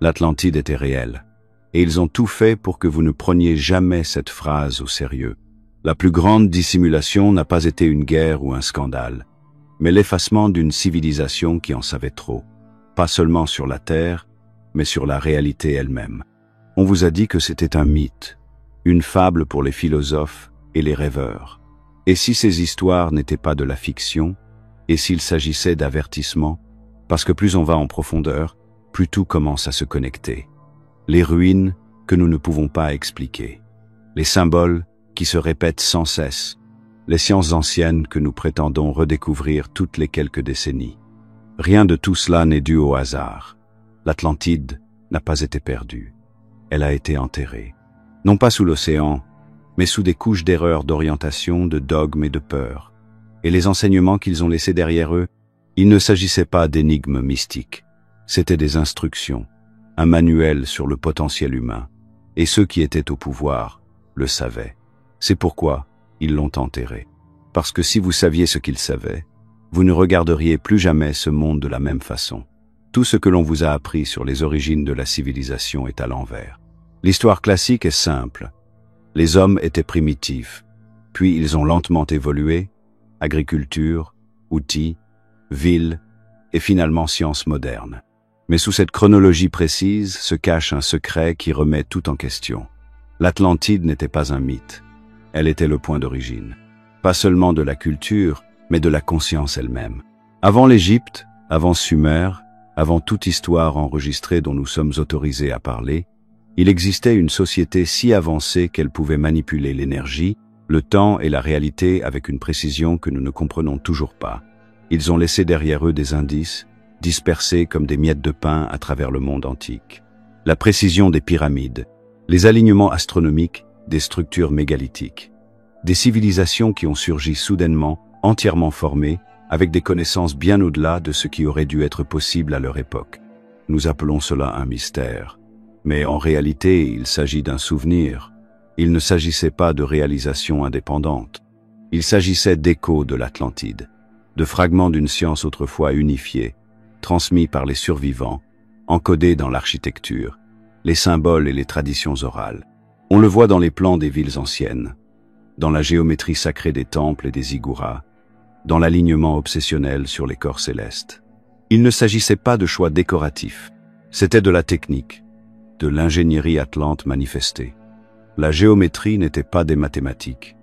L'Atlantide était réelle. Et ils ont tout fait pour que vous ne preniez jamais cette phrase au sérieux. La plus grande dissimulation n'a pas été une guerre ou un scandale, mais l'effacement d'une civilisation qui en savait trop. Pas seulement sur la Terre, mais sur la réalité elle-même. On vous a dit que c'était un mythe, une fable pour les philosophes et les rêveurs. Et si ces histoires n'étaient pas de la fiction, et s'il s'agissait d'avertissements, parce que plus on va en profondeur, plus tout commence à se connecter. Les ruines que nous ne pouvons pas expliquer, les symboles qui se répètent sans cesse, les sciences anciennes que nous prétendons redécouvrir toutes les quelques décennies. Rien de tout cela n'est dû au hasard. L'Atlantide n'a pas été perdue. Elle a été enterrée. Non pas sous l'océan, mais sous des couches d'erreurs d'orientation, de dogmes et de peurs. Et les enseignements qu'ils ont laissés derrière eux, il ne s'agissait pas d'énigmes mystiques. C'étaient des instructions, un manuel sur le potentiel humain. Et ceux qui étaient au pouvoir le savaient. C'est pourquoi ils l'ont enterré. Parce que si vous saviez ce qu'ils savaient, vous ne regarderiez plus jamais ce monde de la même façon. Tout ce que l'on vous a appris sur les origines de la civilisation est à l'envers. L'histoire classique est simple. Les hommes étaient primitifs, puis ils ont lentement évolué, agriculture, outils, villes et finalement sciences modernes. Mais sous cette chronologie précise se cache un secret qui remet tout en question. L'Atlantide n'était pas un mythe, elle était le point d'origine. Pas seulement de la culture, mais de la conscience elle-même. Avant l'Égypte, avant Sumer, avant toute histoire enregistrée dont nous sommes autorisés à parler, il existait une société si avancée qu'elle pouvait manipuler l'énergie, le temps et la réalité avec une précision que nous ne comprenons toujours pas. Ils ont laissé derrière eux des indices, dispersés comme des miettes de pain à travers le monde antique. La précision des pyramides, les alignements astronomiques des structures mégalithiques. Des civilisations qui ont surgi soudainement, entièrement formées, avec des connaissances bien au-delà de ce qui aurait dû être possible à leur époque. Nous appelons cela un mystère. Mais en réalité, il s'agit d'un souvenir. Il ne s'agissait pas de réalisation indépendante. Il s'agissait d'échos de l'Atlantide, de fragments d'une science autrefois unifiée, transmis par les survivants, encodés dans l'architecture, les symboles et les traditions orales. On le voit dans les plans des villes anciennes, dans la géométrie sacrée des temples et des ziggourats, dans l'alignement obsessionnel sur les corps célestes. Il ne s'agissait pas de choix décoratifs, c'était de la technique, de l'ingénierie atlante manifestée. La géométrie n'était pas des mathématiques,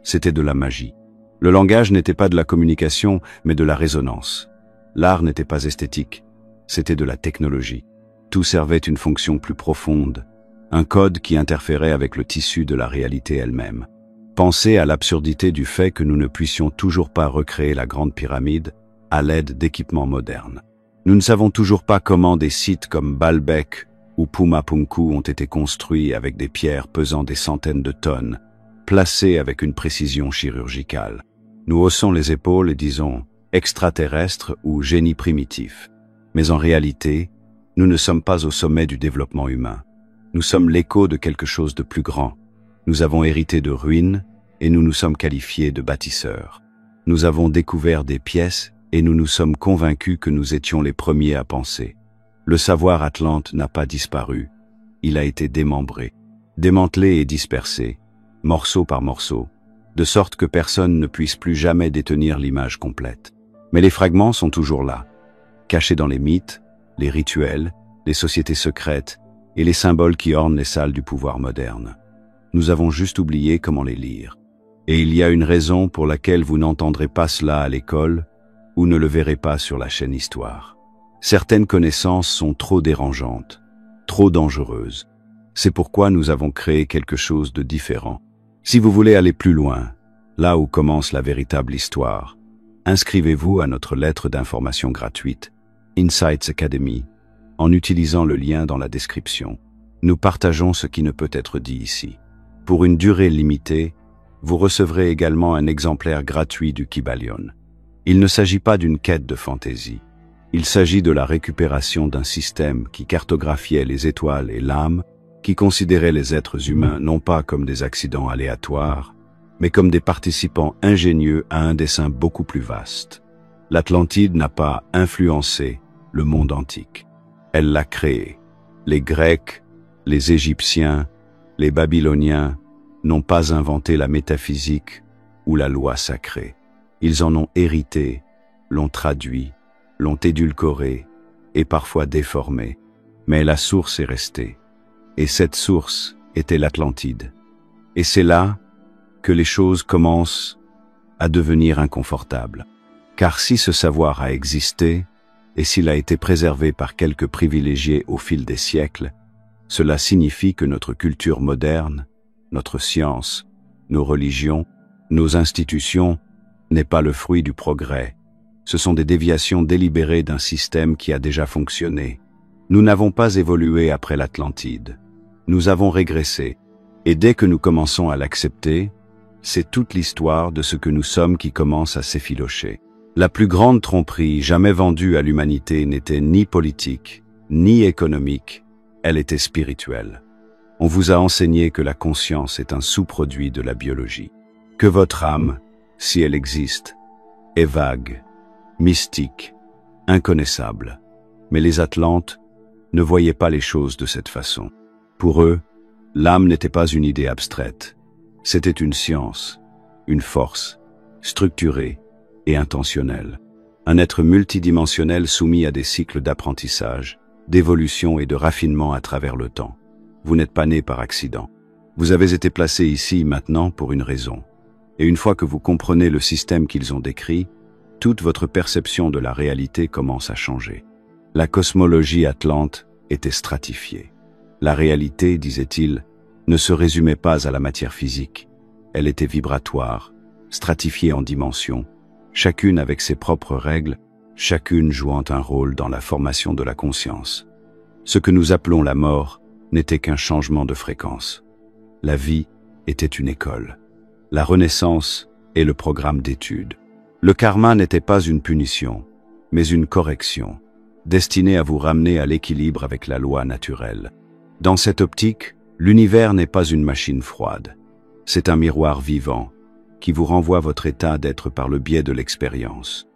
c'était de la magie. Le langage n'était pas de la communication, mais de la résonance. L'art n'était pas esthétique, c'était de la technologie. Tout servait une fonction plus profonde, un code qui interférait avec le tissu de la réalité elle-même. Pensez à l'absurdité du fait que nous ne puissions toujours pas recréer la Grande Pyramide à l'aide d'équipements modernes. Nous ne savons toujours pas comment des sites comme Baalbek ou Pumapunku ont été construits avec des pierres pesant des centaines de tonnes, placées avec une précision chirurgicale. Nous haussons les épaules et disons « extraterrestre » ou « génie primitif ». Mais en réalité, nous ne sommes pas au sommet du développement humain. Nous sommes l'écho de quelque chose de plus grand. Nous avons hérité de ruines et nous nous sommes qualifiés de bâtisseurs. Nous avons découvert des pièces et nous nous sommes convaincus que nous étions les premiers à penser. Le savoir atlante n'a pas disparu, il a été démembré, démantelé et dispersé, morceau par morceau, de sorte que personne ne puisse plus jamais détenir l'image complète. Mais les fragments sont toujours là, cachés dans les mythes, les rituels, les sociétés secrètes et les symboles qui ornent les salles du pouvoir moderne. Nous avons juste oublié comment les lire. Et il y a une raison pour laquelle vous n'entendrez pas cela à l'école ou ne le verrez pas sur la chaîne Histoire. Certaines connaissances sont trop dérangeantes, trop dangereuses. C'est pourquoi nous avons créé quelque chose de différent. Si vous voulez aller plus loin, là où commence la véritable histoire, inscrivez-vous à notre lettre d'information gratuite, Insights Academy, en utilisant le lien dans la description. Nous partageons ce qui ne peut être dit ici. Pour une durée limitée, vous recevrez également un exemplaire gratuit du Kybalion. Il ne s'agit pas d'une quête de fantaisie. Il s'agit de la récupération d'un système qui cartographiait les étoiles et l'âme, qui considérait les êtres humains non pas comme des accidents aléatoires, mais comme des participants ingénieux à un dessein beaucoup plus vaste. L'Atlantide n'a pas influencé le monde antique. Elle l'a créé. Les Grecs, les Égyptiens, les Babyloniens n'ont pas inventé la métaphysique ou la loi sacrée. Ils en ont hérité, l'ont traduit, l'ont édulcoré et parfois déformé. Mais la source est restée. Et cette source était l'Atlantide. Et c'est là que les choses commencent à devenir inconfortables. Car si ce savoir a existé, et s'il a été préservé par quelques privilégiés au fil des siècles, cela signifie que notre culture moderne, notre science, nos religions, nos institutions n'est pas le fruit du progrès. Ce sont des déviations délibérées d'un système qui a déjà fonctionné. Nous n'avons pas évolué après l'Atlantide. Nous avons régressé. Et dès que nous commençons à l'accepter, c'est toute l'histoire de ce que nous sommes qui commence à s'effilocher. La plus grande tromperie jamais vendue à l'humanité n'était ni politique, ni économique, elle était spirituelle. On vous a enseigné que la conscience est un sous-produit de la biologie, que votre âme, si elle existe, est vague, mystique, inconnaissable. Mais les Atlantes ne voyaient pas les choses de cette façon. Pour eux, l'âme n'était pas une idée abstraite, c'était une science, une force, structurée et intentionnelle. Un être multidimensionnel soumis à des cycles d'apprentissage, d'évolution et de raffinement à travers le temps. Vous n'êtes pas né par accident. Vous avez été placé ici maintenant pour une raison. Et une fois que vous comprenez le système qu'ils ont décrit, toute votre perception de la réalité commence à changer. La cosmologie atlante était stratifiée. La réalité, disait-il, ne se résumait pas à la matière physique. Elle était vibratoire, stratifiée en dimensions, chacune avec ses propres règles, chacune jouant un rôle dans la formation de la conscience. Ce que nous appelons la mort n'était qu'un changement de fréquence. La vie était une école. La renaissance est le programme d'études. Le karma n'était pas une punition, mais une correction, destinée à vous ramener à l'équilibre avec la loi naturelle. Dans cette optique, l'univers n'est pas une machine froide. C'est un miroir vivant qui vous renvoie votre état d'être par le biais de l'expérience.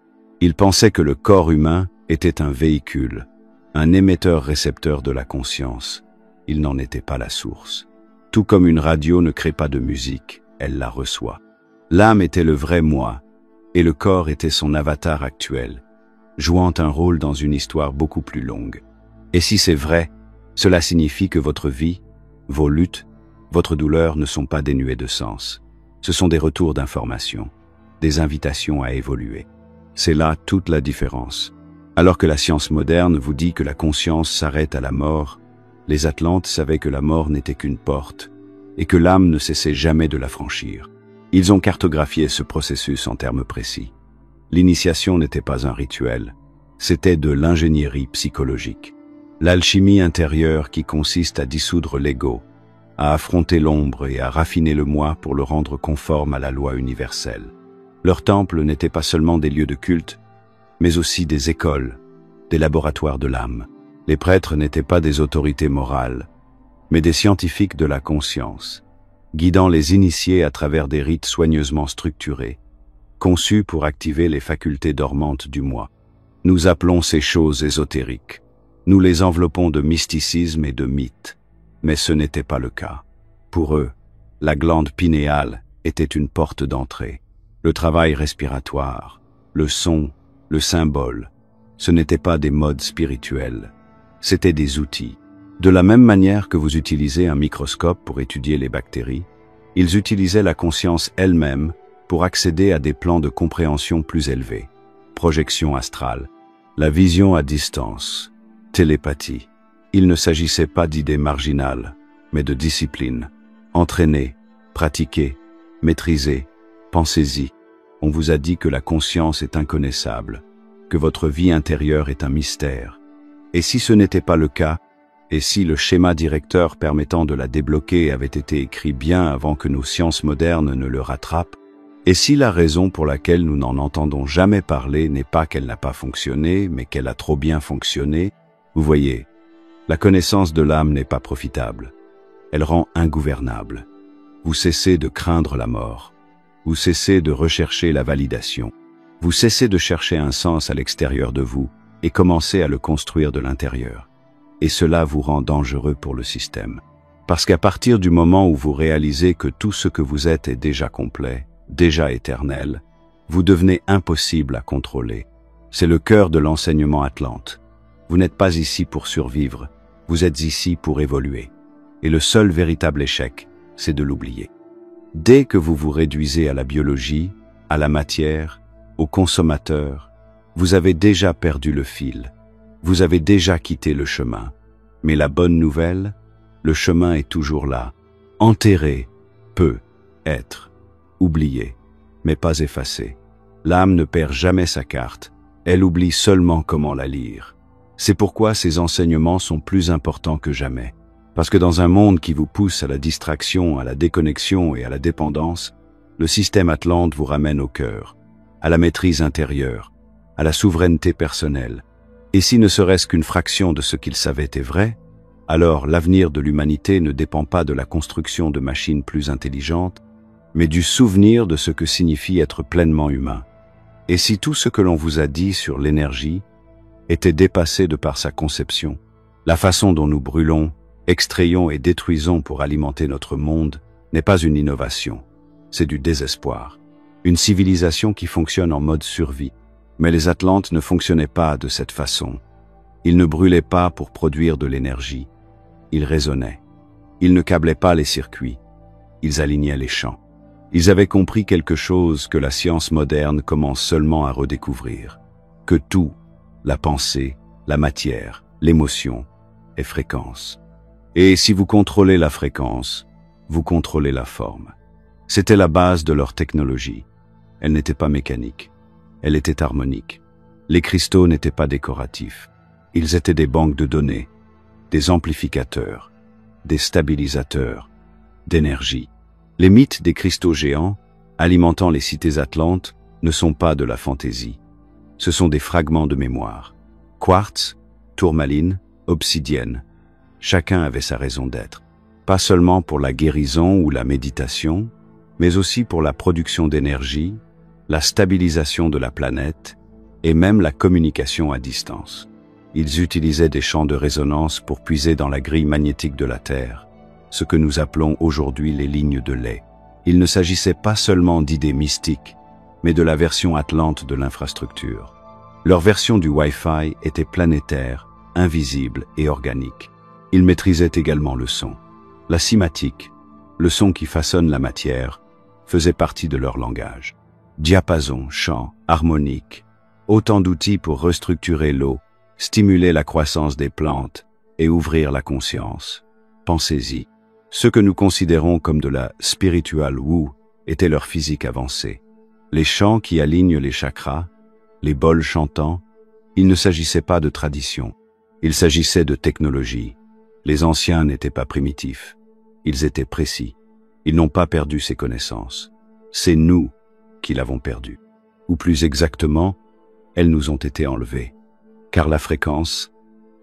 Il pensait que le corps humain était un véhicule, un émetteur-récepteur de la conscience. Il n'en était pas la source. Tout comme une radio ne crée pas de musique, elle la reçoit. L'âme était le vrai moi, et le corps était son avatar actuel, jouant un rôle dans une histoire beaucoup plus longue. Et si c'est vrai, cela signifie que votre vie, vos luttes, votre douleur ne sont pas dénuées de sens. Ce sont des retours d'information, des invitations à évoluer. C'est là toute la différence. Alors que la science moderne vous dit que la conscience s'arrête à la mort, les Atlantes savaient que la mort n'était qu'une porte, et que l'âme ne cessait jamais de la franchir. Ils ont cartographié ce processus en termes précis. L'initiation n'était pas un rituel, c'était de l'ingénierie psychologique. L'alchimie intérieure qui consiste à dissoudre l'ego, à affronter l'ombre et à raffiner le moi pour le rendre conforme à la loi universelle. Leurs temples n'étaient pas seulement des lieux de culte, mais aussi des écoles, des laboratoires de l'âme. Les prêtres n'étaient pas des autorités morales, mais des scientifiques de la conscience, guidant les initiés à travers des rites soigneusement structurés, conçus pour activer les facultés dormantes du moi. Nous appelons ces choses ésotériques. Nous les enveloppons de mysticisme et de mythes. Mais ce n'était pas le cas. Pour eux, la glande pinéale était une porte d'entrée. Le travail respiratoire, le son, le symbole, ce n'étaient pas des modes spirituels, c'étaient des outils. De la même manière que vous utilisez un microscope pour étudier les bactéries, ils utilisaient la conscience elle-même pour accéder à des plans de compréhension plus élevés. Projection astrale, la vision à distance, télépathie. Il ne s'agissait pas d'idées marginales, mais de discipline. Entraînez, pratiquez, maîtrisez, pensez-y. On vous a dit que la conscience est inconnaissable, que votre vie intérieure est un mystère. Et si ce n'était pas le cas, et si le schéma directeur permettant de la débloquer avait été écrit bien avant que nos sciences modernes ne le rattrapent, et si la raison pour laquelle nous n'en entendons jamais parler n'est pas qu'elle n'a pas fonctionné, mais qu'elle a trop bien fonctionné, vous voyez, la connaissance de l'âme n'est pas profitable. Elle rend ingouvernable. Vous cessez de craindre la mort. Vous cessez de rechercher la validation. Vous cessez de chercher un sens à l'extérieur de vous et commencez à le construire de l'intérieur. et cela vous rend dangereux pour le système. Parce qu'à partir du moment où vous réalisez que tout ce que vous êtes est déjà complet, déjà éternel, vous devenez impossible à contrôler. C'est le cœur de l'enseignement Atlante. Vous n'êtes pas ici pour survivre, vous êtes ici pour évoluer. Et le seul véritable échec, c'est de l'oublier. Dès que vous vous réduisez à la biologie, à la matière, au consommateur, vous avez déjà perdu le fil. Vous avez déjà quitté le chemin. Mais la bonne nouvelle, le chemin est toujours là. Enterré, peut être oublié, mais pas effacé. L'âme ne perd jamais sa carte, elle oublie seulement comment la lire. C'est pourquoi ces enseignements sont plus importants que jamais. Parce que dans un monde qui vous pousse à la distraction, à la déconnexion et à la dépendance, le système Atlante vous ramène au cœur, à la maîtrise intérieure, à la souveraineté personnelle. Et si ne serait-ce qu'une fraction de ce qu'il savait est vrai, alors l'avenir de l'humanité ne dépend pas de la construction de machines plus intelligentes, mais du souvenir de ce que signifie être pleinement humain. Et si tout ce que l'on vous a dit sur l'énergie était dépassé de par sa conception, la façon dont nous brûlons, extrayons et détruisons pour alimenter notre monde n'est pas une innovation, c'est du désespoir. Une civilisation qui fonctionne en mode survie. Mais les Atlantes ne fonctionnaient pas de cette façon. Ils ne brûlaient pas pour produire de l'énergie. Ils raisonnaient. Ils ne câblaient pas les circuits. Ils alignaient les champs. Ils avaient compris quelque chose que la science moderne commence seulement à redécouvrir. Que tout, la pensée, la matière, l'émotion, est fréquence. Et si vous contrôlez la fréquence, vous contrôlez la forme. C'était la base de leur technologie. Elle n'était pas mécanique. Elle était harmonique. Les cristaux n'étaient pas décoratifs. Ils étaient des banques de données, des amplificateurs, des stabilisateurs, d'énergie. Les mythes des cristaux géants, alimentant les cités atlantes, ne sont pas de la fantaisie. Ce sont des fragments de mémoire. Quartz, tourmaline, obsidienne. Chacun avait sa raison d'être. Pas seulement pour la guérison ou la méditation, mais aussi pour la production d'énergie, la stabilisation de la planète et même la communication à distance. Ils utilisaient des champs de résonance pour puiser dans la grille magnétique de la Terre, ce que nous appelons aujourd'hui les lignes de lait. Il ne s'agissait pas seulement d'idées mystiques, mais de la version atlante de l'infrastructure. Leur version du Wi-Fi était planétaire, invisible et organique. Ils maîtrisaient également le son. La cymatique, le son qui façonne la matière, faisait partie de leur langage. Diapason, chant, harmonique, autant d'outils pour restructurer l'eau, stimuler la croissance des plantes et ouvrir la conscience. Pensez-y. Ce que nous considérons comme de la spiritual woo était leur physique avancée. Les chants qui alignent les chakras, les bols chantants, il ne s'agissait pas de tradition, il s'agissait de technologie. Les anciens n'étaient pas primitifs, ils étaient précis. Ils n'ont pas perdu ces connaissances. C'est nous qui l'avons perdu. Ou plus exactement, elles nous ont été enlevées. Car la fréquence,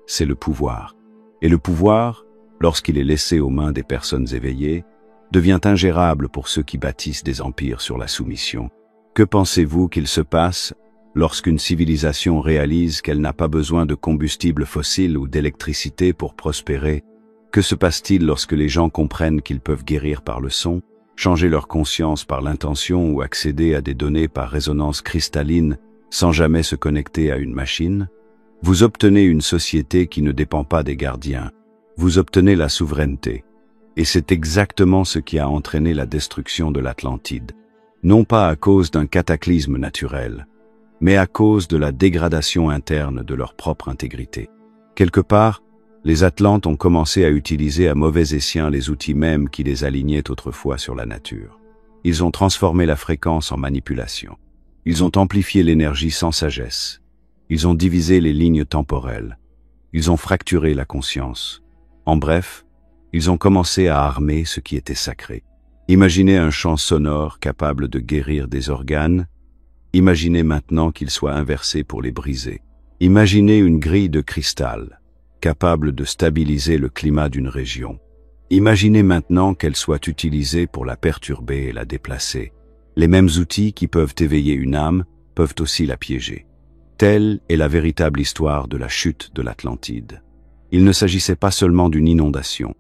c'est le pouvoir. Et le pouvoir, lorsqu'il est laissé aux mains des personnes éveillées, devient ingérable pour ceux qui bâtissent des empires sur la soumission. Que pensez-vous qu'il se passe lorsqu'une civilisation réalise qu'elle n'a pas besoin de combustible fossile ou d'électricité pour prospérer? Que se passe-t-il lorsque les gens comprennent qu'ils peuvent guérir par le son, changer leur conscience par l'intention ou accéder à des données par résonance cristalline sans jamais se connecter à une machine? Vous obtenez une société qui ne dépend pas des gardiens. Vous obtenez la souveraineté. Et c'est exactement ce qui a entraîné la destruction de l'Atlantide. Non pas à cause d'un cataclysme naturel, mais à cause de la dégradation interne de leur propre intégrité. Quelque part, les Atlantes ont commencé à utiliser à mauvais escient les outils mêmes qui les alignaient autrefois sur la nature. Ils ont transformé la fréquence en manipulation. Ils ont amplifié l'énergie sans sagesse. Ils ont divisé les lignes temporelles. Ils ont fracturé la conscience. En bref, ils ont commencé à armer ce qui était sacré. Imaginez un champ sonore capable de guérir des organes. Imaginez maintenant qu'il soit inversé pour les briser. Imaginez une grille de cristal capable de stabiliser le climat d'une région. Imaginez maintenant qu'elle soit utilisée pour la perturber et la déplacer. Les mêmes outils qui peuvent éveiller une âme peuvent aussi la piéger. Telle est la véritable histoire de la chute de l'Atlantide. Il ne s'agissait pas seulement d'une inondation.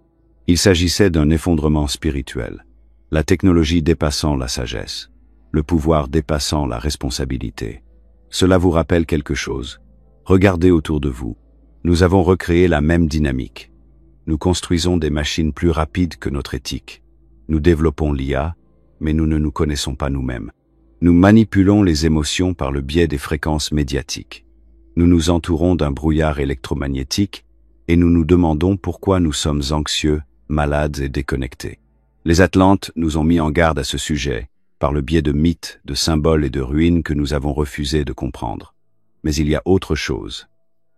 Il s'agissait d'un effondrement spirituel. La technologie dépassant la sagesse. Le pouvoir dépassant la responsabilité. Cela vous rappelle quelque chose. Regardez autour de vous. Nous avons recréé la même dynamique. Nous construisons des machines plus rapides que notre éthique. Nous développons l'IA, mais nous ne nous connaissons pas nous-mêmes. Nous manipulons les émotions par le biais des fréquences médiatiques. Nous nous entourons d'un brouillard électromagnétique et nous nous demandons pourquoi nous sommes anxieux, malades et déconnectés. Les Atlantes nous ont mis en garde à ce sujet, par le biais de mythes, de symboles et de ruines que nous avons refusé de comprendre. Mais il y a autre chose.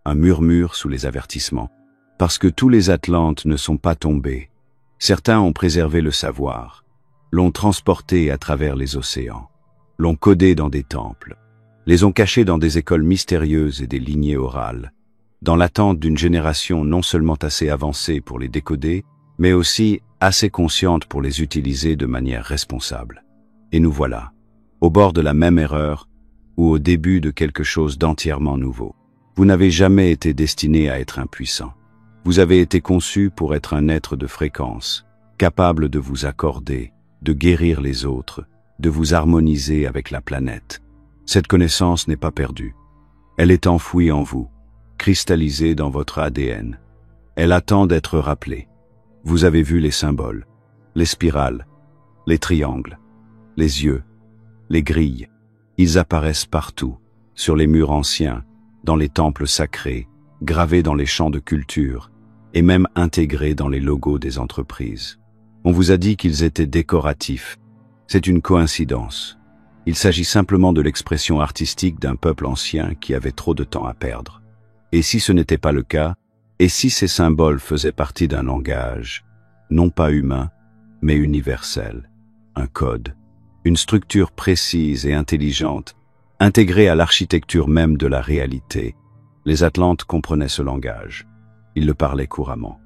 Un murmure sous les avertissements. Parce que tous les Atlantes ne sont pas tombés. Certains ont préservé le savoir, l'ont transporté à travers les océans, l'ont codé dans des temples, les ont cachés dans des écoles mystérieuses et des lignées orales, dans l'attente d'une génération non seulement assez avancée pour les décoder, mais aussi assez consciente pour les utiliser de manière responsable. Et nous voilà, au bord de la même erreur, ou au début de quelque chose d'entièrement nouveau. Vous n'avez jamais été destiné à être impuissant. Vous avez été conçu pour être un être de fréquence, capable de vous accorder, de guérir les autres, de vous harmoniser avec la planète. Cette connaissance n'est pas perdue. Elle est enfouie en vous, cristallisée dans votre ADN. Elle attend d'être rappelée. Vous avez vu les symboles, les spirales, les triangles, les yeux, les grilles. Ils apparaissent partout, sur les murs anciens, dans les temples sacrés, gravés dans les champs de culture, et même intégrés dans les logos des entreprises. On vous a dit qu'ils étaient décoratifs. C'est une coïncidence. Il s'agit simplement de l'expression artistique d'un peuple ancien qui avait trop de temps à perdre. Et si ce n'était pas le cas, et si ces symboles faisaient partie d'un langage, non pas humain, mais universel, un code, une structure précise et intelligente, intégrée à l'architecture même de la réalité, les Atlantes comprenaient ce langage. Ils le parlaient couramment,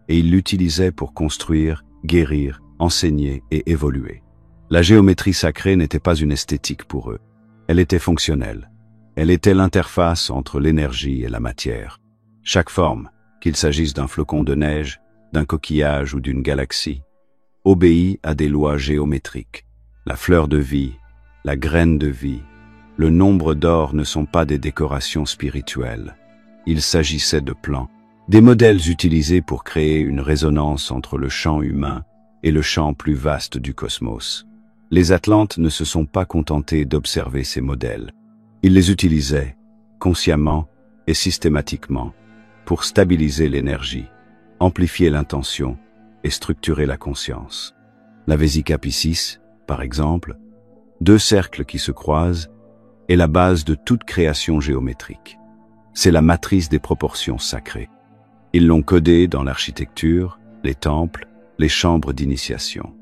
et ils l'utilisaient pour construire, guérir, enseigner et évoluer. La géométrie sacrée n'était pas une esthétique pour eux. Elle était fonctionnelle. Elle était l'interface entre l'énergie et la matière. Chaque forme, qu'il s'agisse d'un flocon de neige, d'un coquillage ou d'une galaxie, obéit à des lois géométriques. La fleur de vie, la graine de vie, le nombre d'or ne sont pas des décorations spirituelles. Il s'agissait de plans, des modèles utilisés pour créer une résonance entre le champ humain et le champ plus vaste du cosmos. Les Atlantes ne se sont pas contentés d'observer ces modèles. Ils les utilisaient, consciemment et systématiquement, pour stabiliser l'énergie, amplifier l'intention et structurer la conscience. La Vesica Piscis, par exemple, deux cercles qui se croisent, est la base de toute création géométrique. C'est la matrice des proportions sacrées. Ils l'ont codée dans l'architecture, les temples, les chambres d'initiation.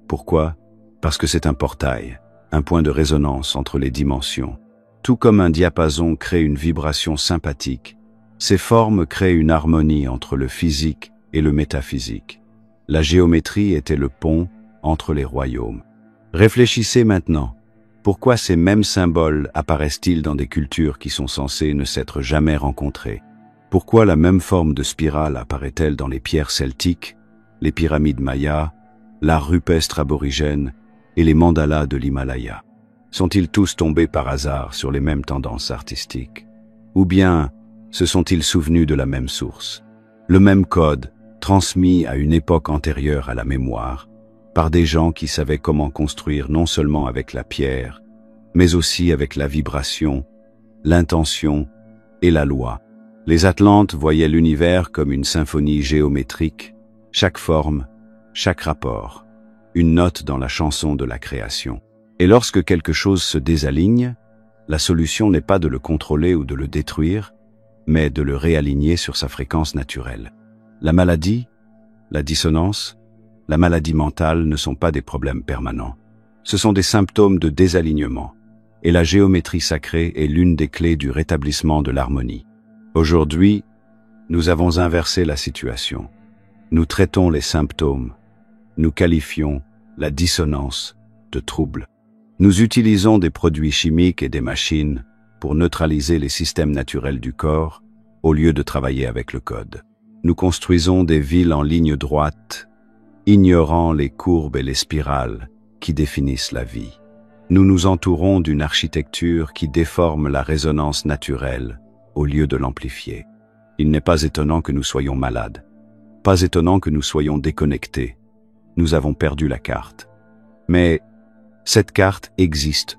Pourquoi? Parce que c'est un portail, un point de résonance entre les dimensions. Tout comme un diapason crée une vibration sympathique, ces formes créent une harmonie entre le physique et le métaphysique. La géométrie était le pont entre les royaumes. Réfléchissez maintenant. Pourquoi ces mêmes symboles apparaissent-ils dans des cultures qui sont censées ne s'être jamais rencontrées? Pourquoi la même forme de spirale apparaît-elle dans les pierres celtiques, les pyramides mayas, l'art rupestre aborigène et les mandalas de l'Himalaya? Sont-ils tous tombés par hasard sur les mêmes tendances artistiques? Ou bien se sont-ils souvenus de la même source? Le même code, transmis à une époque antérieure à la mémoire, par des gens qui savaient comment construire non seulement avec la pierre, mais aussi avec la vibration, l'intention et la loi. Les Atlantes voyaient l'univers comme une symphonie géométrique, chaque forme, chaque rapport, une note dans la chanson de la création. Et lorsque quelque chose se désaligne, la solution n'est pas de le contrôler ou de le détruire, mais de le réaligner sur sa fréquence naturelle. La maladie, la dissonance, la maladie mentale ne sont pas des problèmes permanents. Ce sont des symptômes de désalignement, et la géométrie sacrée est l'une des clés du rétablissement de l'harmonie. Aujourd'hui, nous avons inversé la situation. Nous traitons les symptômes. Nous qualifions la dissonance de trouble. Nous utilisons des produits chimiques et des machines pour neutraliser les systèmes naturels du corps au lieu de travailler avec le code. Nous construisons des villes en ligne droite, ignorant les courbes et les spirales qui définissent la vie. Nous nous entourons d'une architecture qui déforme la résonance naturelle au lieu de l'amplifier. Il n'est pas étonnant que nous soyons malades, pas étonnant que nous soyons déconnectés. Nous avons perdu la carte. Mais cette carte existe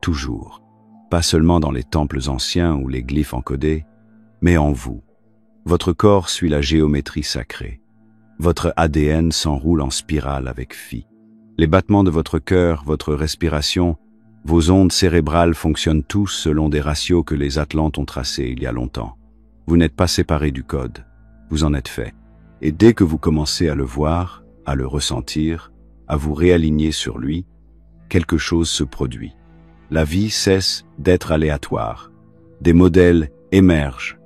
toujours, pas seulement dans les temples anciens ou les glyphes encodés, mais en vous. Votre corps suit la géométrie sacrée. Votre ADN s'enroule en spirale avec phi. Les battements de votre cœur, votre respiration, vos ondes cérébrales fonctionnent tous selon des ratios que les Atlantes ont tracés il y a longtemps. Vous n'êtes pas séparés du code, vous en êtes fait. Et dès que vous commencez à le voir, à le ressentir, à vous réaligner sur lui, quelque chose se produit. La vie cesse d'être aléatoire. Des modèles émergent.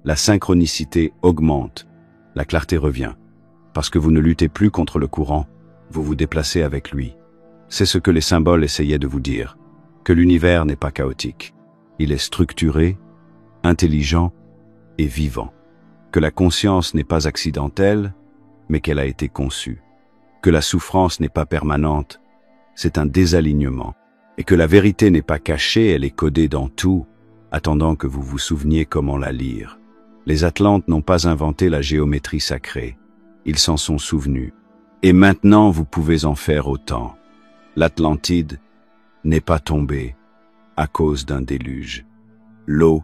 La synchronicité augmente. La clarté revient. Parce que vous ne luttez plus contre le courant, vous vous déplacez avec lui. C'est ce que les symboles essayaient de vous dire, que l'univers n'est pas chaotique. Il est structuré, intelligent et vivant. Que la conscience n'est pas accidentelle, mais qu'elle a été conçue. Que la souffrance n'est pas permanente, c'est un désalignement. Et que la vérité n'est pas cachée, elle est codée dans tout, attendant que vous vous souveniez comment la lire. Les Atlantes n'ont pas inventé la géométrie sacrée. Ils s'en sont souvenus. Et maintenant vous pouvez en faire autant. L'Atlantide n'est pas tombée à cause d'un déluge. L'eau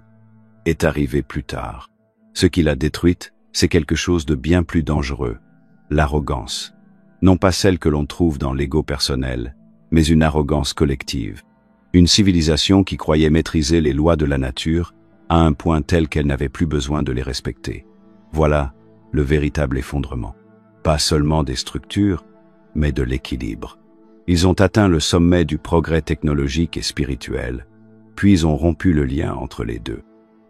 est arrivée plus tard. Ce qui l'a détruite, c'est quelque chose de bien plus dangereux, l'arrogance. Non pas celle que l'on trouve dans l'ego personnel, mais une arrogance collective. Une civilisation qui croyait maîtriser les lois de la nature à un point tel qu'elle n'avait plus besoin de les respecter. Voilà le véritable effondrement. Pas seulement des structures, mais de l'équilibre. Ils ont atteint le sommet du progrès technologique et spirituel, puis ont rompu le lien entre les deux.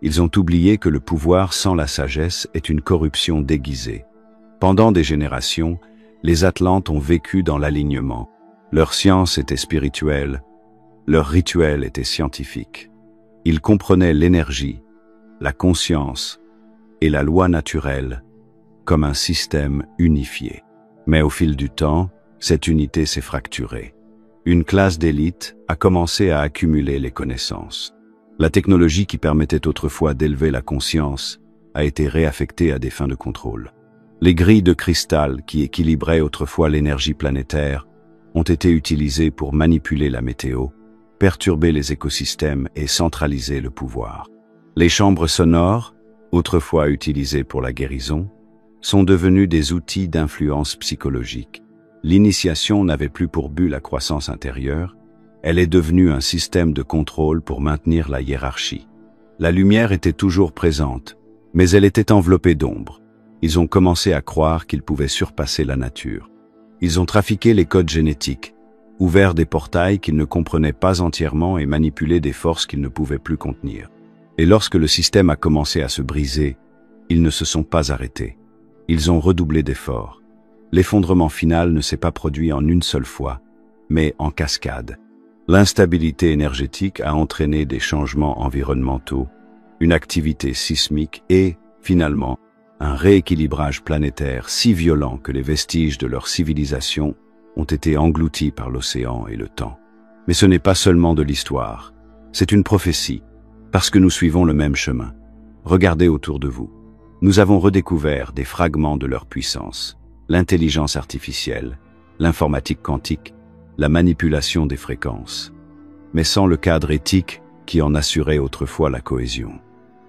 Ils ont oublié que le pouvoir sans la sagesse est une corruption déguisée. Pendant des générations, les Atlantes ont vécu dans l'alignement. Leur science était spirituelle, leur rituel était scientifique. Ils comprenaient l'énergie, la conscience et la loi naturelle comme un système unifié. Mais au fil du temps, cette unité s'est fracturée. Une classe d'élite a commencé à accumuler les connaissances. La technologie qui permettait autrefois d'élever la conscience a été réaffectée à des fins de contrôle. Les grilles de cristal qui équilibraient autrefois l'énergie planétaire ont été utilisées pour manipuler la météo, perturber les écosystèmes et centraliser le pouvoir. Les chambres sonores, autrefois utilisées pour la guérison, sont devenues des outils d'influence psychologique. L'initiation n'avait plus pour but la croissance intérieure, elle est devenue un système de contrôle pour maintenir la hiérarchie. La lumière était toujours présente, mais elle était enveloppée d'ombre. Ils ont commencé à croire qu'ils pouvaient surpasser la nature. Ils ont trafiqué les codes génétiques, ouvert des portails qu'ils ne comprenaient pas entièrement et manipulé des forces qu'ils ne pouvaient plus contenir. Et lorsque le système a commencé à se briser, ils ne se sont pas arrêtés. Ils ont redoublé d'efforts. L'effondrement final ne s'est pas produit en une seule fois, mais en cascade. L'instabilité énergétique a entraîné des changements environnementaux, une activité sismique et, finalement, un rééquilibrage planétaire si violent que les vestiges de leur civilisation ont été engloutis par l'océan et le temps. Mais ce n'est pas seulement de l'histoire, c'est une prophétie, parce que nous suivons le même chemin. Regardez autour de vous. Nous avons redécouvert des fragments de leur puissance, l'intelligence artificielle, l'informatique quantique, la manipulation des fréquences, mais sans le cadre éthique qui en assurait autrefois la cohésion.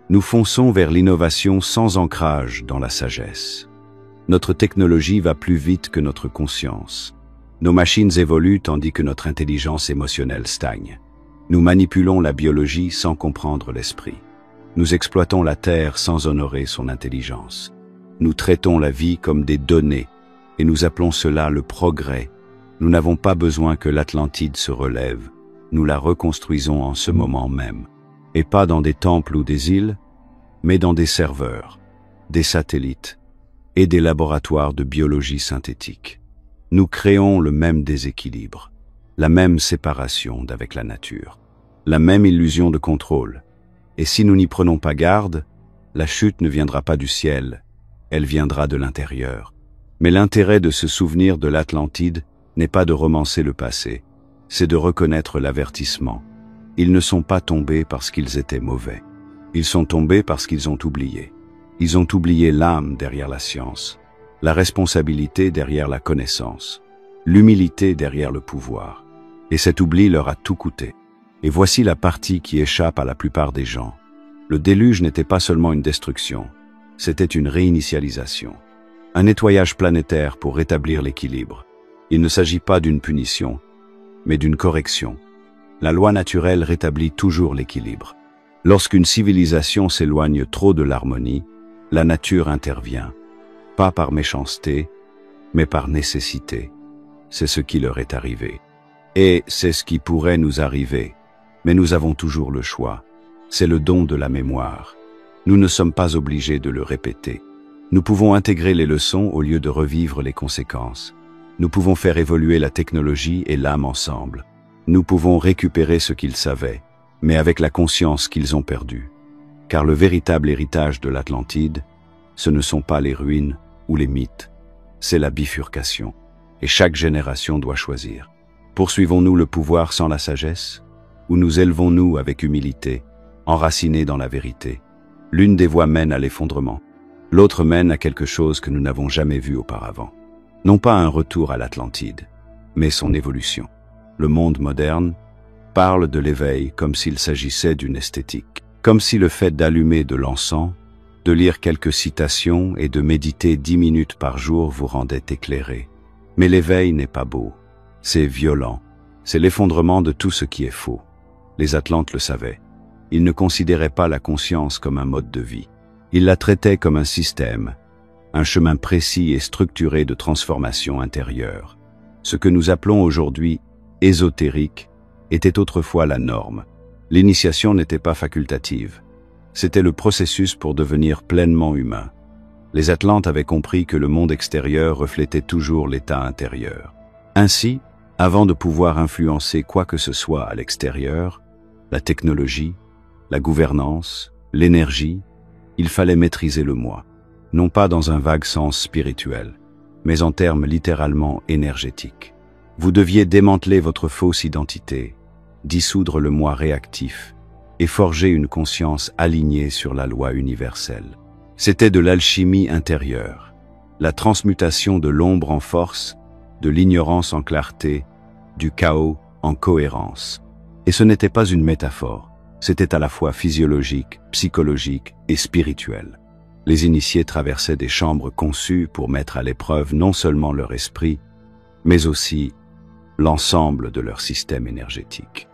Nous fonçons vers l'innovation sans ancrage dans la sagesse. Notre technologie va plus vite que notre conscience. Nos machines évoluent tandis que notre intelligence émotionnelle stagne. Nous manipulons la biologie sans comprendre l'esprit. Nous exploitons la Terre sans honorer son intelligence. Nous traitons la vie comme des données et nous appelons cela le progrès. Nous n'avons pas besoin que l'Atlantide se relève. Nous la reconstruisons en ce moment même. Et pas dans des temples ou des îles, mais dans des serveurs, des satellites et des laboratoires de biologie synthétique. Nous créons le même déséquilibre, la même séparation d'avec la nature, la même illusion de contrôle. Et si nous n'y prenons pas garde, la chute ne viendra pas du ciel, elle viendra de l'intérieur. Mais l'intérêt de se souvenir de l'Atlantide n'est pas de romancer le passé, c'est de reconnaître l'avertissement. Ils ne sont pas tombés parce qu'ils étaient mauvais. Ils sont tombés parce qu'ils ont oublié. Ils ont oublié l'âme derrière la science, la responsabilité derrière la connaissance, l'humilité derrière le pouvoir. Et cet oubli leur a tout coûté. Et voici la partie qui échappe à la plupart des gens. Le déluge n'était pas seulement une destruction, c'était une réinitialisation. Un nettoyage planétaire pour rétablir l'équilibre. Il ne s'agit pas d'une punition, mais d'une correction. La loi naturelle rétablit toujours l'équilibre. Lorsqu'une civilisation s'éloigne trop de l'harmonie, la nature intervient, pas par méchanceté, mais par nécessité. C'est ce qui leur est arrivé. Et c'est ce qui pourrait nous arriver. Mais nous avons toujours le choix. C'est le don de la mémoire. Nous ne sommes pas obligés de le répéter. Nous pouvons intégrer les leçons au lieu de revivre les conséquences. Nous pouvons faire évoluer la technologie et l'âme ensemble. Nous pouvons récupérer ce qu'ils savaient, mais avec la conscience qu'ils ont perdu. Car le véritable héritage de l'Atlantide, ce ne sont pas les ruines ou les mythes, c'est la bifurcation. Et chaque génération doit choisir. Poursuivons-nous le pouvoir sans la sagesse, ou nous élevons-nous avec humilité, enracinés dans la vérité? L'une des voies mène à l'effondrement, l'autre mène à quelque chose que nous n'avons jamais vu auparavant. Non pas un retour à l'Atlantide, mais son évolution. Le monde moderne parle de l'éveil comme s'il s'agissait d'une esthétique, comme si le fait d'allumer de l'encens, de lire quelques citations et de méditer 10 minutes par jour vous rendait éclairé. Mais l'éveil n'est pas beau, c'est violent, c'est l'effondrement de tout ce qui est faux. Les Atlantes le savaient. Ils ne considéraient pas la conscience comme un mode de vie. Ils la traitaient comme un système, un chemin précis et structuré de transformation intérieure. Ce que nous appelons aujourd'hui ésotérique était autrefois la norme. L'initiation n'était pas facultative. C'était le processus pour devenir pleinement humain. Les Atlantes avaient compris que le monde extérieur reflétait toujours l'état intérieur. Ainsi, avant de pouvoir influencer quoi que ce soit à l'extérieur, la technologie, la gouvernance, l'énergie, il fallait maîtriser le moi, non pas dans un vague sens spirituel, mais en termes littéralement énergétiques. Vous deviez démanteler votre fausse identité, dissoudre le moi réactif et forger une conscience alignée sur la loi universelle. C'était de l'alchimie intérieure, la transmutation de l'ombre en force, de l'ignorance en clarté, du chaos en cohérence. Et ce n'était pas une métaphore, c'était à la fois physiologique, psychologique et spirituel. Les initiés traversaient des chambres conçues pour mettre à l'épreuve non seulement leur esprit, mais aussi l'ensemble de leur système énergétique.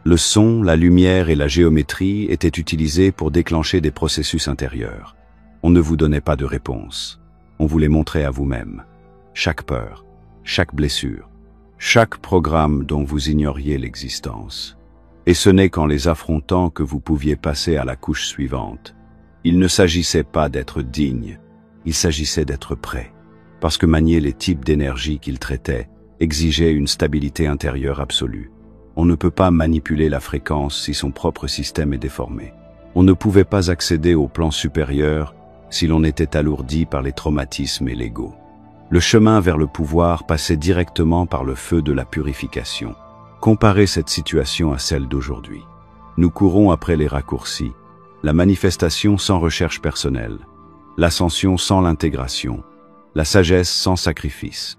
Le son, la lumière et la géométrie étaient utilisés pour déclencher des processus intérieurs. On ne vous donnait pas de réponse, on vous les montrait à vous-même. Chaque peur, chaque blessure, chaque programme dont vous ignoriez l'existence. Et ce n'est qu'en les affrontant que vous pouviez passer à la couche suivante. Il ne s'agissait pas d'être digne, il s'agissait d'être prêt, parce que manier les types d'énergie qu'ils traitaient exigeait une stabilité intérieure absolue. On ne peut pas manipuler la fréquence si son propre système est déformé. On ne pouvait pas accéder au plan supérieur si l'on était alourdi par les traumatismes et l'ego. Le chemin vers le pouvoir passait directement par le feu de la purification. Comparez cette situation à celle d'aujourd'hui. Nous courons après les raccourcis, la manifestation sans recherche personnelle, l'ascension sans l'intégration, la sagesse sans sacrifice.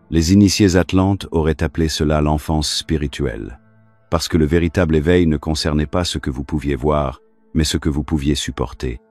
Les initiés atlantes auraient appelé cela l'enfance spirituelle, parce que le véritable éveil ne concernait pas ce que vous pouviez voir, mais ce que vous pouviez supporter.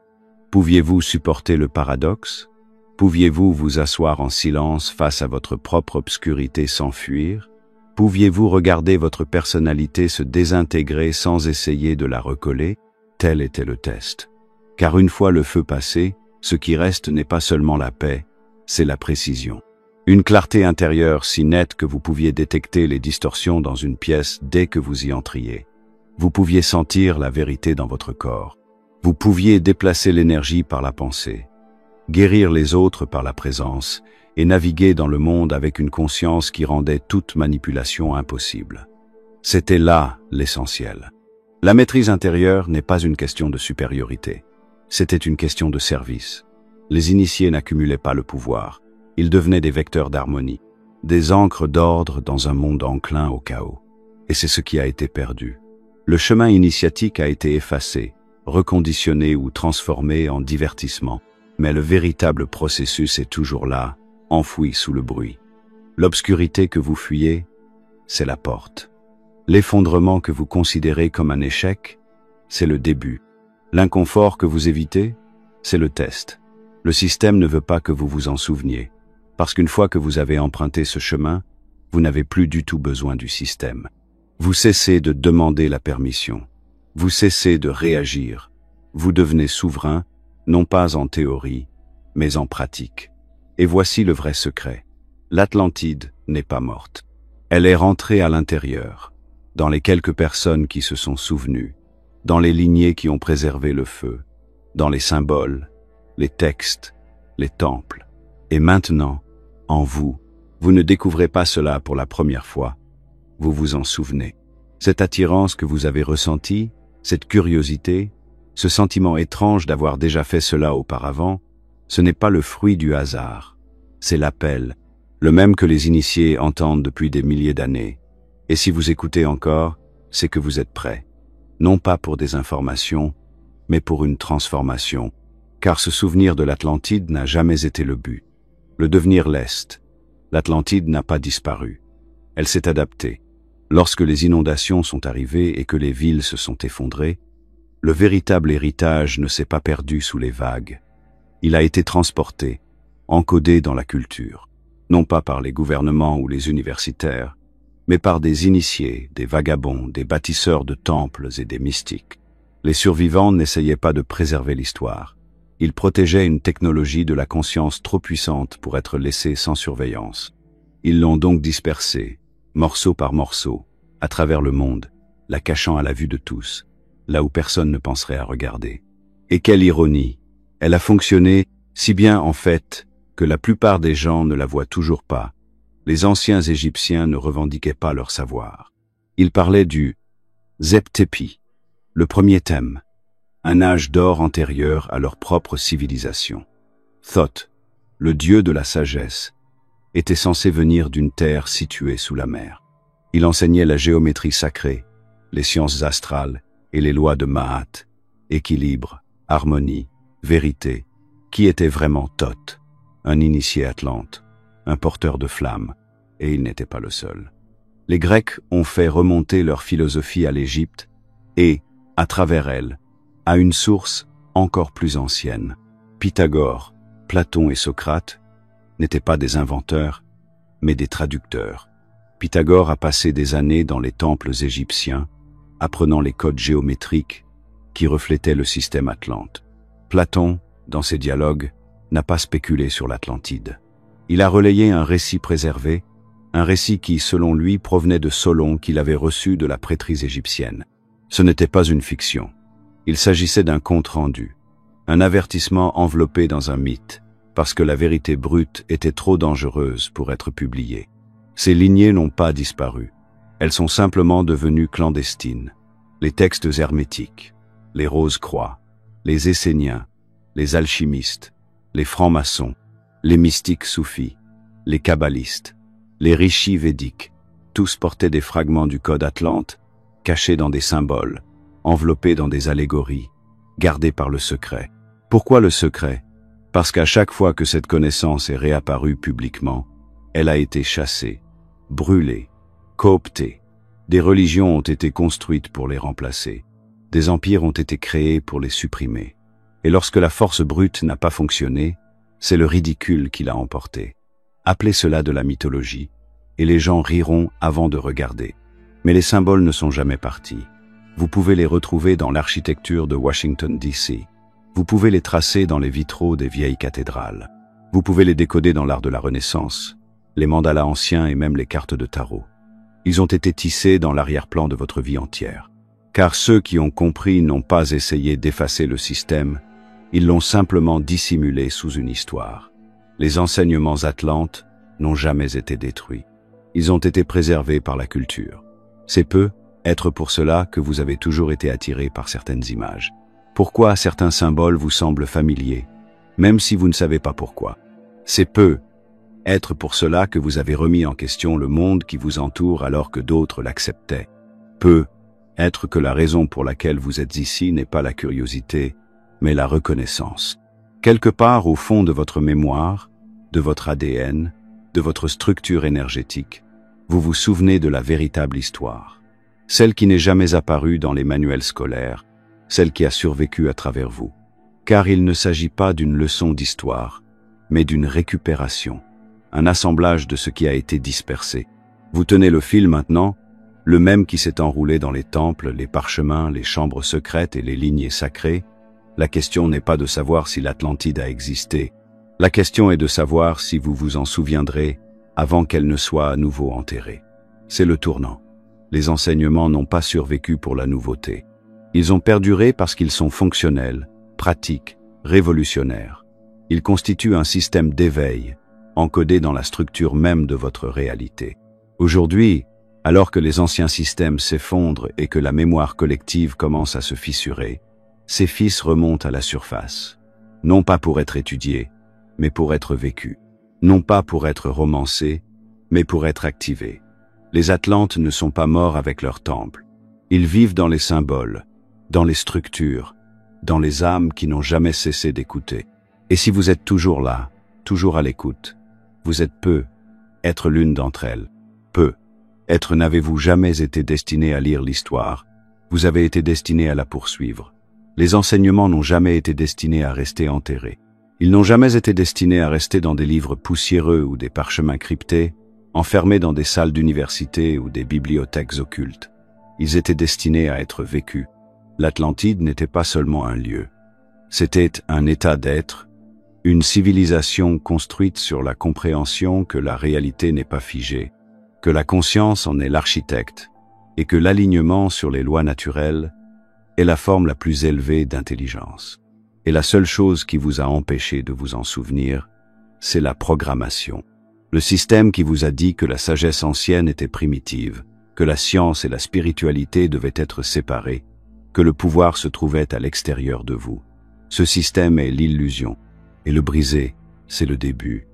Pouviez-vous supporter le paradoxe? Pouviez-vous vous asseoir en silence face à votre propre obscurité sans fuir? Pouviez-vous regarder votre personnalité se désintégrer sans essayer de la recoller? Tel était le test. Car une fois le feu passé, ce qui reste n'est pas seulement la paix, c'est la précision. Une clarté intérieure si nette que vous pouviez détecter les distorsions dans une pièce dès que vous y entriez. Vous pouviez sentir la vérité dans votre corps. Vous pouviez déplacer l'énergie par la pensée, guérir les autres par la présence et naviguer dans le monde avec une conscience qui rendait toute manipulation impossible. C'était là l'essentiel. La maîtrise intérieure n'est pas une question de supériorité, c'était une question de service. Les initiés n'accumulaient pas le pouvoir. Ils devenaient des vecteurs d'harmonie, des ancres d'ordre dans un monde enclin au chaos. Et c'est ce qui a été perdu. Le chemin initiatique a été effacé, reconditionné ou transformé en divertissement, mais le véritable processus est toujours là, enfoui sous le bruit. L'obscurité que vous fuyez, c'est la porte. L'effondrement que vous considérez comme un échec, c'est le début. L'inconfort que vous évitez, c'est le test. Le système ne veut pas que vous vous en souveniez, parce qu'une fois que vous avez emprunté ce chemin, vous n'avez plus du tout besoin du système. Vous cessez de demander la permission. Vous cessez de réagir. Vous devenez souverain, non pas en théorie, mais en pratique. Et voici le vrai secret. L'Atlantide n'est pas morte. Elle est rentrée à l'intérieur, dans les quelques personnes qui se sont souvenues, dans les lignées qui ont préservé le feu, dans les symboles, les textes, les temples. Et maintenant, en vous, vous ne découvrez pas cela pour la première fois. Vous vous en souvenez. Cette attirance que vous avez ressentie, cette curiosité, ce sentiment étrange d'avoir déjà fait cela auparavant, ce n'est pas le fruit du hasard. C'est l'appel, le même que les initiés entendent depuis des milliers d'années. Et si vous écoutez encore, c'est que vous êtes prêts. Non pas pour des informations, mais pour une transformation. Car ce souvenir de l'Atlantide n'a jamais été le but. Le devenir l'est. L'Atlantide n'a pas disparu. Elle s'est adaptée. Lorsque les inondations sont arrivées et que les villes se sont effondrées, le véritable héritage ne s'est pas perdu sous les vagues. Il a été transporté, encodé dans la culture, non pas par les gouvernements ou les universitaires, mais par des initiés, des vagabonds, des bâtisseurs de temples et des mystiques. Les survivants n'essayaient pas de préserver l'histoire. Ils protégeaient une technologie de la conscience trop puissante pour être laissée sans surveillance. Ils l'ont donc dispersée, morceau par morceau, à travers le monde, la cachant à la vue de tous, là où personne ne penserait à regarder. Et quelle ironie! Elle a fonctionné si bien en fait que la plupart des gens ne la voient toujours pas. Les anciens Égyptiens ne revendiquaient pas leur savoir. Ils parlaient du Zep-Tepi, le premier thème, un âge d'or antérieur à leur propre civilisation. Thoth, le dieu de la sagesse, était censé venir d'une terre située sous la mer. Il enseignait la géométrie sacrée, les sciences astrales et les lois de Ma'at, équilibre, harmonie, vérité. Qui était vraiment Thoth? Un initié atlante, un porteur de flammes, et il n'était pas le seul. Les Grecs ont fait remonter leur philosophie à l'Égypte et, à travers elle, à une source encore plus ancienne. Pythagore, Platon et Socrate n'étaient pas des inventeurs, mais des traducteurs. Pythagore a passé des années dans les temples égyptiens, apprenant les codes géométriques qui reflétaient le système atlante. Platon, dans ses dialogues, n'a pas spéculé sur l'Atlantide. Il a relayé un récit préservé, un récit qui, selon lui, provenait de Solon qu'il avait reçu de la prêtrise égyptienne. Ce n'était pas une fiction. Il s'agissait d'un compte-rendu, un avertissement enveloppé dans un mythe, parce que la vérité brute était trop dangereuse pour être publiée. Ces lignées n'ont pas disparu. Elles sont simplement devenues clandestines. Les textes hermétiques, les Rose-Croix, les Esséniens, les alchimistes, les francs-maçons, les mystiques soufis, les kabbalistes, les rishis védiques, tous portaient des fragments du code atlante, cachés dans des symboles, enveloppés dans des allégories, gardés par le secret. Pourquoi le secret? Parce qu'à chaque fois que cette connaissance est réapparue publiquement, elle a été chassée, brûlée, cooptée. Des religions ont été construites pour les remplacer. Des empires ont été créés pour les supprimer. Et lorsque la force brute n'a pas fonctionné, c'est le ridicule qui l'a emporté. Appelez cela de la mythologie, et les gens riront avant de regarder. Mais les symboles ne sont jamais partis. Vous pouvez les retrouver dans l'architecture de Washington, D.C. Vous pouvez les tracer dans les vitraux des vieilles cathédrales. Vous pouvez les décoder dans l'art de la Renaissance, les mandalas anciens et même les cartes de tarot. Ils ont été tissés dans l'arrière-plan de votre vie entière. Car ceux qui ont compris n'ont pas essayé d'effacer le système, ils l'ont simplement dissimulé sous une histoire. Les enseignements atlantes n'ont jamais été détruits. Ils ont été préservés par la culture. C'est peut-être pour cela que vous avez toujours été attiré par certaines images. Pourquoi certains symboles vous semblent familiers? même si vous ne savez pas pourquoi. C'est être pour cela que vous avez remis en question le monde qui vous entoure alors que d'autres l'acceptaient. Être que la raison pour laquelle vous êtes ici n'est pas la curiosité, mais la reconnaissance. Quelque part au fond de votre mémoire, de votre ADN, de votre structure énergétique, vous vous souvenez de la véritable histoire. Celle qui n'est jamais apparue dans les manuels scolaires, celle qui a survécu à travers vous. Car il ne s'agit pas d'une leçon d'histoire, mais d'une récupération, un assemblage de ce qui a été dispersé. Vous tenez le fil maintenant, le même qui s'est enroulé dans les temples, les parchemins, les chambres secrètes et les lignées sacrées. La question n'est pas de savoir si l'Atlantide a existé. La question est de savoir si vous vous en souviendrez avant qu'elle ne soit à nouveau enterrée. C'est le tournant. Les enseignements n'ont pas survécu pour la nouveauté. Ils ont perduré parce qu'ils sont fonctionnels, pratiques, révolutionnaires. Ils constituent un système d'éveil, encodé dans la structure même de votre réalité. Aujourd'hui, alors que les anciens systèmes s'effondrent et que la mémoire collective commence à se fissurer, ces fils remontent à la surface. Non pas pour être étudiés, mais pour être vécus. Non pas pour être romancés, mais pour être activés. Les Atlantes ne sont pas morts avec leur temple. Ils vivent dans les symboles, dans les structures, dans les âmes qui n'ont jamais cessé d'écouter. Et si vous êtes toujours là, toujours à l'écoute, vous êtes être l'une d'entre elles. Être n'avez-vous jamais été destiné à lire l'histoire, vous avez été destiné à la poursuivre. Les enseignements n'ont jamais été destinés à rester enterrés. Ils n'ont jamais été destinés à rester dans des livres poussiéreux ou des parchemins cryptés, enfermés dans des salles d'université ou des bibliothèques occultes. Ils étaient destinés à être vécus. L'Atlantide n'était pas seulement un lieu. C'était un état d'être, une civilisation construite sur la compréhension que la réalité n'est pas figée, que la conscience en est l'architecte, et que l'alignement sur les lois naturelles est la forme la plus élevée d'intelligence. Et la seule chose qui vous a empêché de vous en souvenir, c'est la programmation. Le système qui vous a dit que la sagesse ancienne était primitive, que la science et la spiritualité devaient être séparées, que le pouvoir se trouvait à l'extérieur de vous. Ce système est l'illusion, et le briser, c'est le début.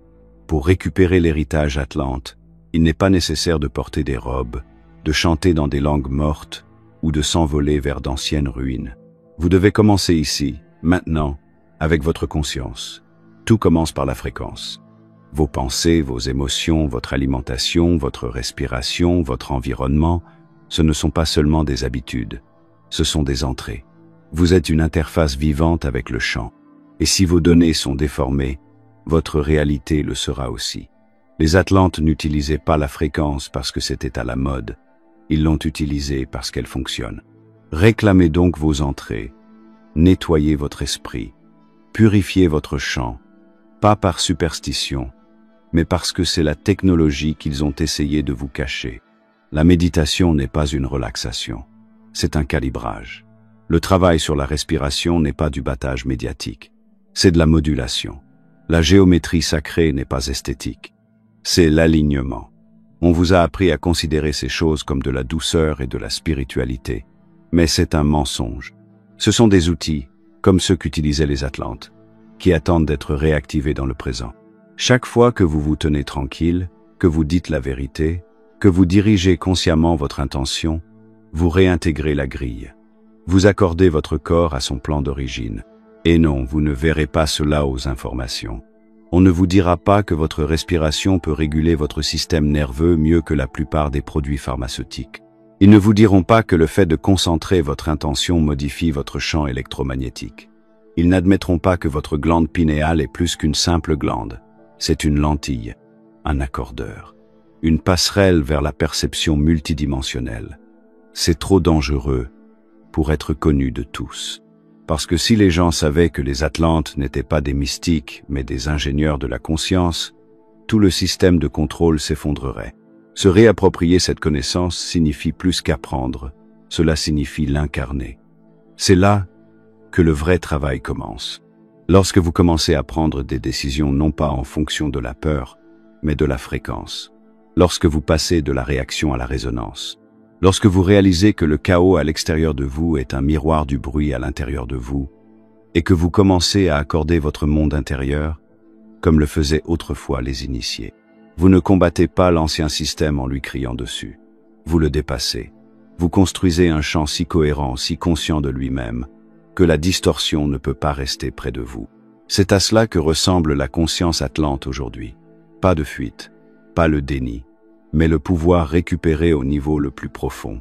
Pour récupérer l'héritage atlante, il n'est pas nécessaire de porter des robes, de chanter dans des langues mortes ou de s'envoler vers d'anciennes ruines. Vous devez commencer ici, maintenant, avec votre conscience. Tout commence par la fréquence. Vos pensées, vos émotions, votre alimentation, votre respiration, votre environnement, ce ne sont pas seulement des habitudes, ce sont des entrées. Vous êtes une interface vivante avec le champ. Et si vos données sont déformées, votre réalité le sera aussi. Les Atlantes n'utilisaient pas la fréquence parce que c'était à la mode. Ils l'ont utilisée parce qu'elle fonctionne. Réclamez donc vos entrées. Nettoyez votre esprit. Purifiez votre champ. Pas par superstition, mais parce que c'est la technologie qu'ils ont essayé de vous cacher. La méditation n'est pas une relaxation. C'est un calibrage. Le travail sur la respiration n'est pas du battage médiatique. C'est de la modulation. La géométrie sacrée n'est pas esthétique. C'est l'alignement. On vous a appris à considérer ces choses comme de la douceur et de la spiritualité. Mais c'est un mensonge. Ce sont des outils, comme ceux qu'utilisaient les Atlantes, qui attendent d'être réactivés dans le présent. Chaque fois que vous vous tenez tranquille, que vous dites la vérité, que vous dirigez consciemment votre intention, vous réintégrez la grille. Vous accordez votre corps à son plan d'origine. Et non, vous ne verrez pas cela aux informations. On ne vous dira pas que votre respiration peut réguler votre système nerveux mieux que la plupart des produits pharmaceutiques. Ils ne vous diront pas que le fait de concentrer votre intention modifie votre champ électromagnétique. Ils n'admettront pas que votre glande pinéale est plus qu'une simple glande. C'est une lentille, un accordeur, une passerelle vers la perception multidimensionnelle. C'est trop dangereux pour être connu de tous. Parce que si les gens savaient que les Atlantes n'étaient pas des mystiques, mais des ingénieurs de la conscience, tout le système de contrôle s'effondrerait. Se réapproprier cette connaissance signifie plus qu'apprendre, cela signifie l'incarner. C'est là que le vrai travail commence. Lorsque vous commencez à prendre des décisions non pas en fonction de la peur, mais de la fréquence. Lorsque vous passez de la réaction à la résonance. Lorsque vous réalisez que le chaos à l'extérieur de vous est un miroir du bruit à l'intérieur de vous, et que vous commencez à accorder votre monde intérieur, comme le faisaient autrefois les initiés. Vous ne combattez pas l'ancien système en lui criant dessus. Vous le dépassez. Vous construisez un champ si cohérent, si conscient de lui-même, que la distorsion ne peut pas rester près de vous. C'est à cela que ressemble la conscience atlante aujourd'hui. Pas de fuite, pas le déni, mais le pouvoir récupéré au niveau le plus profond.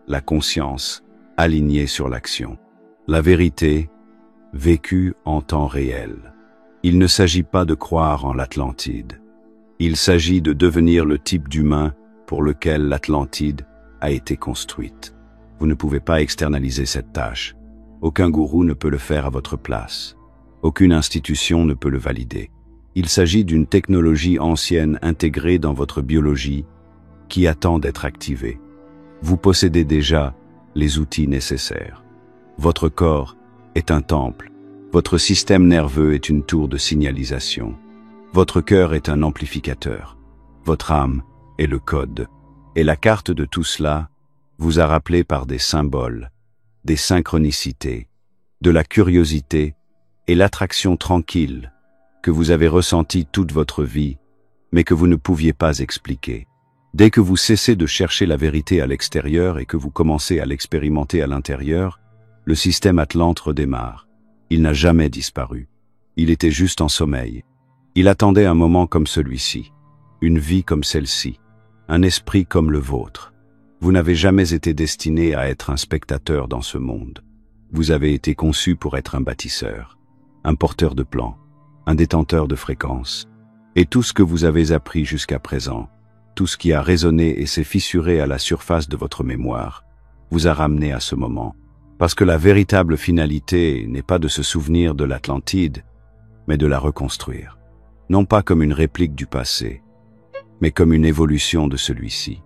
La conscience, alignée sur l'action. La vérité, vécue en temps réel. Il ne s'agit pas de croire en l'Atlantide. Il s'agit de devenir le type d'humain pour lequel l'Atlantide a été construite. Vous ne pouvez pas externaliser cette tâche. Aucun gourou ne peut le faire à votre place. Aucune institution ne peut le valider. Il s'agit d'une technologie ancienne intégrée dans votre biologie qui attend d'être activée. Vous possédez déjà les outils nécessaires. Votre corps est un temple. Votre système nerveux est une tour de signalisation. Votre cœur est un amplificateur. Votre âme est le code. Et la carte de tout cela vous a rappelé par des symboles, des synchronicités, de la curiosité et l'attraction tranquille que vous avez ressentie toute votre vie, mais que vous ne pouviez pas expliquer. Dès que vous cessez de chercher la vérité à l'extérieur et que vous commencez à l'expérimenter à l'intérieur, le système atlante redémarre. Il n'a jamais disparu. Il était juste en sommeil. Il attendait un moment comme celui-ci, une vie comme celle-ci, un esprit comme le vôtre. Vous n'avez jamais été destiné à être un spectateur dans ce monde. Vous avez été conçu pour être un bâtisseur, un porteur de plans, un détenteur de fréquences. Et tout ce que vous avez appris jusqu'à présent, tout ce qui a résonné et s'est fissuré à la surface de votre mémoire, vous a ramené à ce moment. Parce que la véritable finalité n'est pas de se souvenir de l'Atlantide, mais de la reconstruire. Non pas comme une réplique du passé, mais comme une évolution de celui-ci.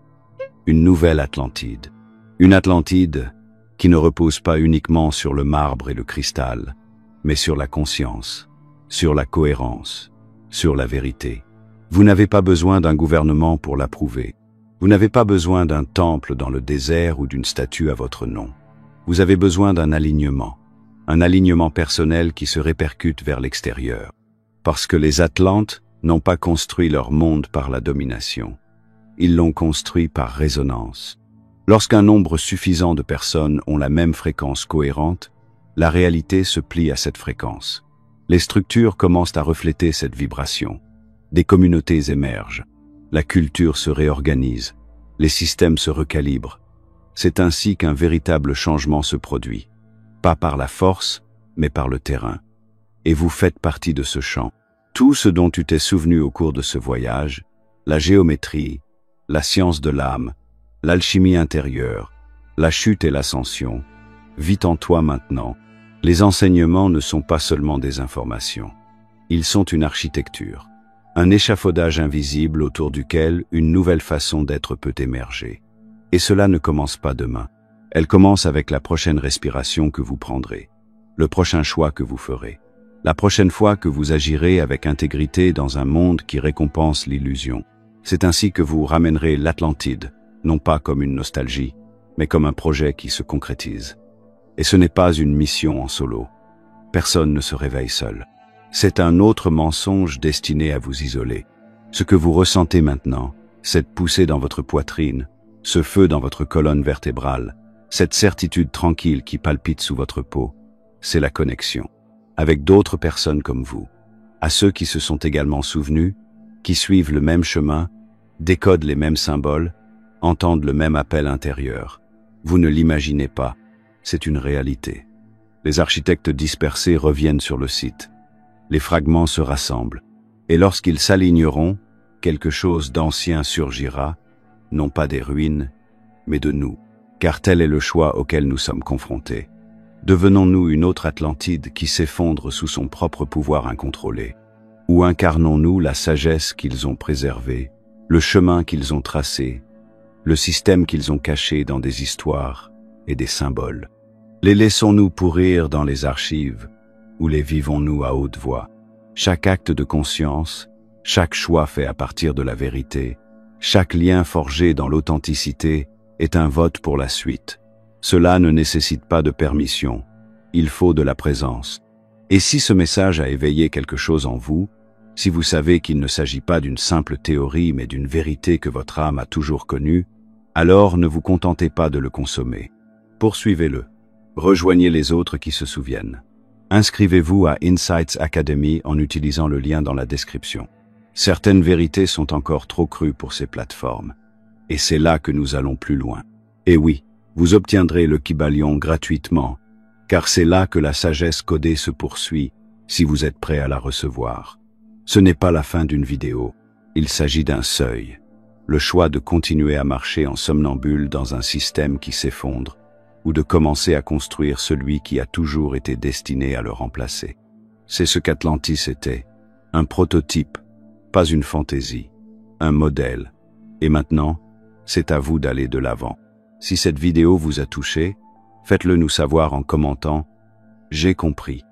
Une nouvelle Atlantide. Une Atlantide qui ne repose pas uniquement sur le marbre et le cristal, mais sur la conscience, sur la cohérence, sur la vérité. Vous n'avez pas besoin d'un gouvernement pour l'approuver. Vous n'avez pas besoin d'un temple dans le désert ou d'une statue à votre nom. Vous avez besoin d'un alignement personnel qui se répercute vers l'extérieur. Parce que les Atlantes n'ont pas construit leur monde par la domination. Ils l'ont construit par résonance. Lorsqu'un nombre suffisant de personnes ont la même fréquence cohérente, la réalité se plie à cette fréquence. Les structures commencent à refléter cette vibration. Des communautés émergent. La culture se réorganise. Les systèmes se recalibrent. C'est ainsi qu'un véritable changement se produit. Pas par la force, mais par le terrain. Et vous faites partie de ce champ. Tout ce dont tu t'es souvenu au cours de ce voyage, la géométrie, la science de l'âme, l'alchimie intérieure, la chute et l'ascension, vit en toi maintenant. Les enseignements ne sont pas seulement des informations. Ils sont une architecture, un échafaudage invisible autour duquel une nouvelle façon d'être peut émerger. Et cela ne commence pas demain. Elle commence avec la prochaine respiration que vous prendrez, le prochain choix que vous ferez, la prochaine fois que vous agirez avec intégrité dans un monde qui récompense l'illusion. C'est ainsi que vous ramènerez l'Atlantide, non pas comme une nostalgie, mais comme un projet qui se concrétise. Et ce n'est pas une mission en solo. Personne ne se réveille seul. C'est un autre mensonge destiné à vous isoler. Ce que vous ressentez maintenant, cette poussée dans votre poitrine, ce feu dans votre colonne vertébrale, cette certitude tranquille qui palpite sous votre peau, c'est la connexion avec d'autres personnes comme vous, à ceux qui se sont également souvenus, qui suivent le même chemin, décodent les mêmes symboles, entendent le même appel intérieur. Vous ne l'imaginez pas, c'est une réalité. Les architectes dispersés reviennent sur le site. Les fragments se rassemblent, et lorsqu'ils s'aligneront, quelque chose d'ancien surgira, non pas des ruines, mais de nous, car tel est le choix auquel nous sommes confrontés. Devenons-nous une autre Atlantide qui s'effondre sous son propre pouvoir incontrôlé? Ou incarnons-nous la sagesse qu'ils ont préservée, le chemin qu'ils ont tracé, le système qu'ils ont caché dans des histoires et des symboles? Les laissons-nous pourrir dans les archives, ou les vivons-nous à haute voix? Chaque acte de conscience, chaque choix fait à partir de la vérité, chaque lien forgé dans l'authenticité est un vote pour la suite. Cela ne nécessite pas de permission, il faut de la présence. Et si ce message a éveillé quelque chose en vous, si vous savez qu'il ne s'agit pas d'une simple théorie mais d'une vérité que votre âme a toujours connue, alors ne vous contentez pas de le consommer. Poursuivez-le. Rejoignez les autres qui se souviennent. Inscrivez-vous à Insights Academy en utilisant le lien dans la description. Certaines vérités sont encore trop crues pour ces plateformes. Et c'est là que nous allons plus loin. Et oui, vous obtiendrez le Kybalion gratuitement, car c'est là que la sagesse codée se poursuit, si vous êtes prêt à la recevoir. Ce n'est pas la fin d'une vidéo, il s'agit d'un seuil. Le choix de continuer à marcher en somnambule dans un système qui s'effondre, ou de commencer à construire celui qui a toujours été destiné à le remplacer. C'est ce qu'Atlantis était, un prototype, pas une fantaisie, un modèle. Et maintenant, c'est à vous d'aller de l'avant. Si cette vidéo vous a touché, faites-le nous savoir en commentant « J'ai compris ».